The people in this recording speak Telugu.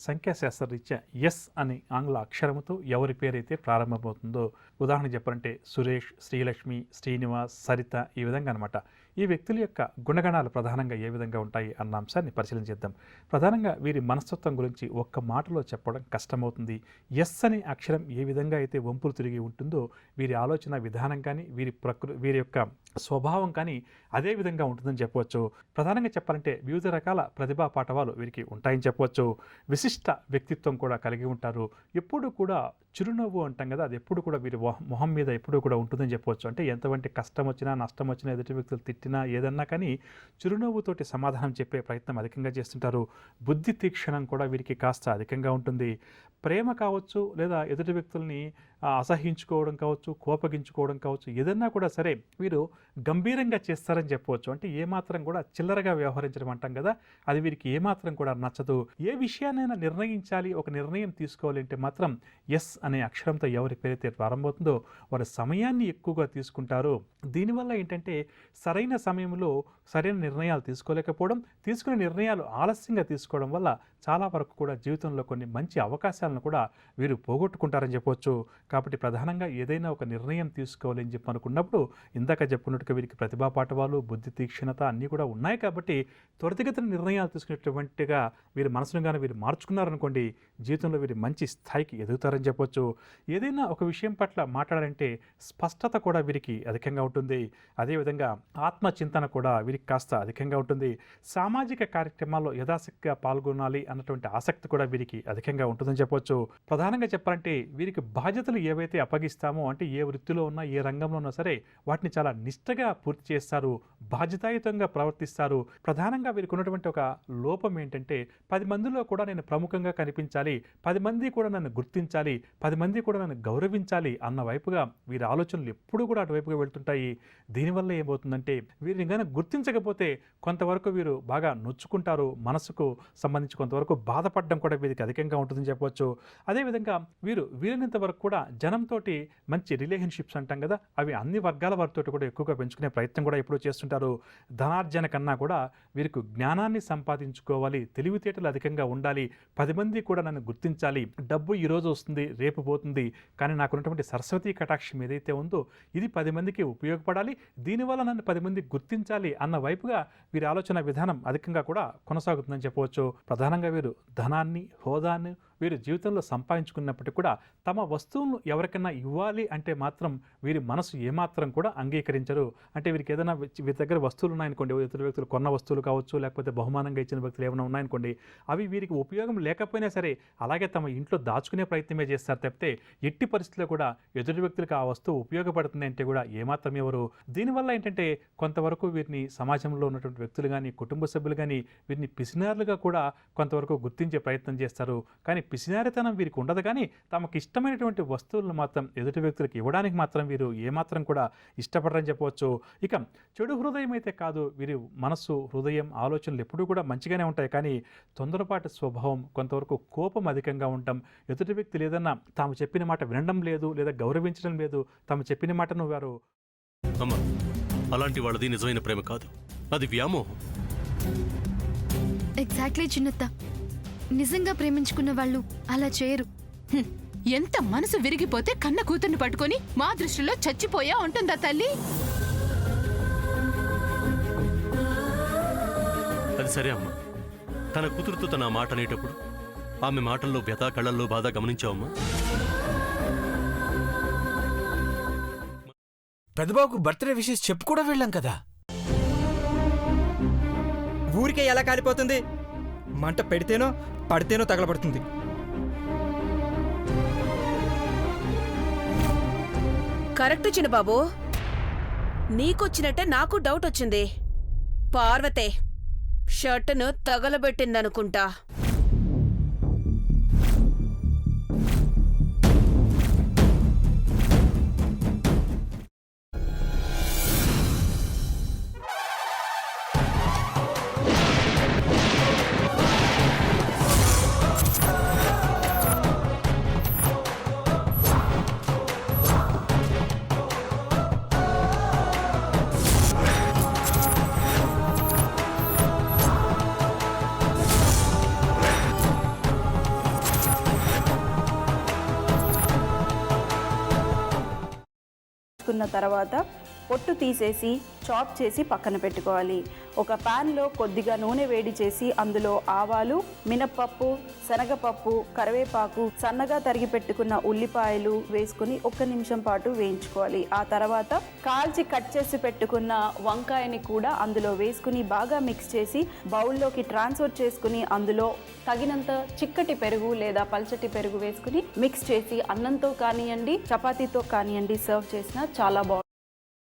సంఖ్యాశాస్త్ర రీత్యా ఎస్ అనే ఆంగ్ల అక్షరముతో ఎవరి పేరైతే ప్రారంభమవుతుందో, ఉదాహరణ చెప్పాలంటే సురేష్, శ్రీలక్ష్మి, శ్రీనివాస్, సరిత, ఈ విధంగా అనమాట. ఈ వ్యక్తుల యొక్క గుణగణాలు ప్రధానంగా ఏ విధంగా ఉంటాయి అన్న అంశాన్ని పరిశీలించేద్దాం. ప్రధానంగా వీరి మనస్తత్వం గురించి ఒక్క మాటలో చెప్పడం కష్టమవుతుంది. ఎస్ అనే అక్షరం ఏ విధంగా అయితే వంపులు తిరిగి ఉంటుందో వీరి ఆలోచన విధానం కానీ వీరి యొక్క స్వభావం కానీ అదే విధంగా ఉంటుందని చెప్పవచ్చు. ప్రధానంగా చెప్పాలంటే వివిధ రకాల ప్రతిభా పాఠవాలు వీరికి ఉంటాయని చెప్పవచ్చు. విశిష్ట వ్యక్తిత్వం కూడా కలిగి ఉంటారు. ఎప్పుడు కూడా చిరునవ్వు అంటాం కదా, అది ఎప్పుడు కూడా వీరి మొహం మీద ఎప్పుడు కూడా ఉంటుందని చెప్పవచ్చు. అంటే ఎంతవంటి కష్టం వచ్చినా, నష్టం వచ్చినా, ఎదుటి వ్యక్తులు తిట్టినా ఏదన్నా కానీ చిరునవ్వుతోటి సమాధానం చెప్పే ప్రయత్నం అధికంగా చేస్తుంటారు. బుద్ధి తీక్షణం కూడా వీరికి కాస్త అధికంగా ఉంటుంది. ప్రేమ కావచ్చు, లేదా ఎదుటి వ్యక్తుల్ని అసహించుకోవడం కావచ్చు, కోపగించుకోవడం కావచ్చు, ఏదన్నా కూడా సరే వీరు గంభీరంగా చేస్తారని చెప్పవచ్చు. అంటే ఏమాత్రం కూడా చిల్లరగా వ్యవహరించడం అంటాం కదా, అది వీరికి ఏమాత్రం కూడా నచ్చదు. ఏ విషయాన్నైనా నిర్ణయించాలి, ఒక నిర్ణయం తీసుకోవాలి అంటే మాత్రం ఎస్ అనే అక్షరంతో ఎవరి పేరైతే ప్రారంభమవుతుందో వారి సమయాన్ని ఎక్కువగా తీసుకుంటారు. దీనివల్ల ఏంటంటే సరైన సమయంలో సరైన నిర్ణయాలు తీసుకోలేకపోవడం, తీసుకునే నిర్ణయాలు ఆలస్యంగా తీసుకోవడం వల్ల చాలా వరకు కూడా జీవితంలో కొన్ని మంచి అవకాశాలను కూడా వీరు పోగొట్టుకుంటారని చెప్పవచ్చు. కాబట్టి ప్రధానంగా ఏదైనా ఒక నిర్ణయం తీసుకోవాలి అని చెప్పి అనుకున్నప్పుడు ఇందాక చెప్పుకున్నట్టుగా వీరికి ప్రతిభా పాఠవాలు, బుద్ధి తీక్షణత అన్నీ కూడా ఉన్నాయి. కాబట్టి త్వరితగతిన నిర్ణయాలు తీసుకునేటువంటిగా వీరి మనసును కానీ వీరు మార్చుకున్నారనుకోండి, జీవితంలో వీరు మంచి స్థాయికి ఎదుగుతారని చెప్పవచ్చు. ఏదైనా ఒక విషయం పట్ల మాట్లాడాలంటే స్పష్టత కూడా వీరికి అధికంగా ఉంటుంది. అదేవిధంగా ఆత్మచింతన కూడా వీరికి కాస్త అధికంగా ఉంటుంది. సామాజిక కార్యక్రమాల్లో యథాశక్తిగా పాల్గొనాలి అన్నటువంటి ఆసక్తి కూడా వీరికి అధికంగా ఉంటుందని చెప్పవచ్చు. ప్రధానంగా చెప్పాలంటే వీరికి బాధ్యతలు ఏవైతే అప్పగిస్తామో, అంటే ఏ వృత్తిలో ఉన్నా, ఏ రంగంలో ఉన్నా సరే వాటిని చాలా నిష్ఠగా పూర్తి చేస్తారు, బాధ్యతాయుతంగా ప్రవర్తిస్తారు. ప్రధానంగా వీరికి ఉన్నటువంటి ఒక లోపం ఏంటంటే 10 మందిలో కూడా నేను ప్రముఖంగా కనిపించాలి, 10 మంది కూడా నన్ను గుర్తించాలి, 10 మంది కూడా నన్ను గౌరవించాలి అన్న వైపుగా వీరి ఆలోచనలు ఎప్పుడూ కూడా అటువైపుగా వెళ్తుంటాయి. దీనివల్ల ఏమవుతుందంటే వీరిని కనుక గుర్తించకపోతే కొంతవరకు వీరు బాగా నొచ్చుకుంటారు, మనసుకు సంబంధించి కొంతవరకు బాధపడడం కూడా వీరికి అధికంగా ఉంటుందని చెప్పవచ్చు. అదేవిధంగా వీరు వీలైనంత వరకు కూడా జనంతోటి మంచి రిలేషన్షిప్స్ అంటాం కదా, అవి అన్ని వర్గాల వారితో కూడా ఎక్కువగా పెంచుకునే ప్రయత్నం కూడా ఎప్పుడూ చేస్తుంటారు. ధనార్జన కన్నా కూడా వీరికి జ్ఞానాన్ని సంపాదించుకోవాలి, తెలివితేటలు అధికంగా ఉండాలి, 10 మంది కూడా నన్ను గుర్తించాలి, డబ్బు ఈరోజు వస్తుంది రేపు పోతుంది, కానీ నాకున్నటువంటి సరస్వతీ కటాక్షం ఏదైతే ఉందో ఇది 10 మందికి ఉపయోగపడాలి, దీనివల్ల నన్ను 10 మంది గుర్తించాలి అన్న వైపుగా వీరి ఆలోచన విధానం అధికంగా కూడా కొనసాగుతుందని చెప్పవచ్చు. ప్రధానంగా వీరు ధనాన్ని, హోదాన్ని వీరు జీవితంలో సంపాదించుకున్నప్పటికీ కూడా తమ వస్తువులను ఎవరికైనా ఇవ్వాలి అంటే మాత్రం వీరి మనసు ఏమాత్రం కూడా అంగీకరించరు. అంటే వీరికి ఏదైనా వీరి దగ్గర వస్తువులు ఉన్నాయనుకోండి, ఇతర వ్యక్తులు కొన్న వస్తువులు కావచ్చు, లేకపోతే బహుమానంగా ఇచ్చిన వ్యక్తులు ఏమైనా ఉన్నాయనుకోండి, అవి వీరికి ఉపయోగం లేకపోయినా సరే అలాగే తమ ఇంట్లో దాచుకునే ప్రయత్నమే చేస్తారు తప్పితే ఎట్టి పరిస్థితుల్లో కూడా ఎదుటి వ్యక్తులకు ఆ వస్తువు ఉపయోగపడుతుంది అంటే కూడా ఏమాత్రం ఎవరు. దీనివల్ల ఏంటంటే కొంతవరకు వీరిని సమాజంలో ఉన్నటువంటి వ్యక్తులు కానీ, కుటుంబ సభ్యులు కానీ వీరిని పిసినారులుగా కూడా కొంతవరకు గుర్తించే ప్రయత్నం చేస్తారు. కానీ పిసినారితనం వీరికి ఉండదు, కానీ తమకు ఇష్టమైనటువంటి వస్తువులను మాత్రం ఎదుటి వ్యక్తులకు ఇవ్వడానికి మాత్రం వీరు ఏమాత్రం కూడా ఇష్టపడరని చెప్పవచ్చు. ఇక చెడు హృదయం అయితే కాదు, వీరి మనస్సు, హృదయం, ఆలోచనలు ఎప్పుడూ కూడా మంచిగానే ఉంటాయి, కానీ తొందరపాటు స్వభావం, కొంతవరకు కోపం అధికంగా ఉండటం, ఎదుటి వ్యక్తులు ఏదన్నా తాము చెప్పిన మాట వినడం లేదు లేదా గౌరవించడం లేదు, తాము చెప్పిన మాటను వారు అలాంటి వాళ్ళది నిజమైన ప్రేమ కాదు, అది వ్యామోహం. ఎగ్జాక్ట్లీ చిన్నత్త, నిజంగా ప్రేమించుకున్న వాళ్ళు అలా చేయరు. ఎంత మనసు విరిగిపోతే కన్న కూతుర్ని పట్టుకొని మా దృష్టిలో చచ్చిపోయా ఉంటుందా తల్లి? అది సరే అమ్మా, తన కూతురుతో తన మాట అనేటప్పుడు ఆమె మాటల్లో వ్యథ, కళ్ళల్లో బాధ గమనించావమ్మా? పెద్దబాబుకు బర్త్డే విషెస్ చెప్పు కూడా వెళ్ళాం కదా. ఊరికే ఎలా కాలిపోతుంది? మంట పెడితేనో పడితేనో తగలబడుతుంది. కరెక్ట్ చిన్నబాబు, నీకొచ్చినట్టే నాకు డౌట్ వచ్చింది. పార్వతే షర్టును తగలబెట్టిందనుకుంటా. తీసుకున్న తర్వాత పొట్టు తీసేసి చాప్ చేసి పక్కన పెట్టుకోవాలి. ఒక ప్యాన్లో కొద్దిగా నూనె వేడి చేసి అందులో ఆవాలు, మినప్పప్పు, శనగపప్పు, కరివేపాకు, సన్నగా తరిగి పెట్టుకున్న ఉల్లిపాయలు వేసుకుని 1 నిమిషం పాటు వేయించుకోవాలి. ఆ తర్వాత కాల్చి కట్ చేసి పెట్టుకున్న వంకాయని కూడా అందులో వేసుకుని బాగా మిక్స్ చేసి బౌల్లోకి ట్రాన్స్ఫర్ చేసుకుని అందులో తగినంత చిక్కటి పెరుగు లేదా పల్చటి పెరుగు వేసుకుని మిక్స్ చేసి అన్నంతో కానివ్వండి, చపాతీతో కానివ్వండి సర్వ్ చేసినా చాలా బాగుంటుంది.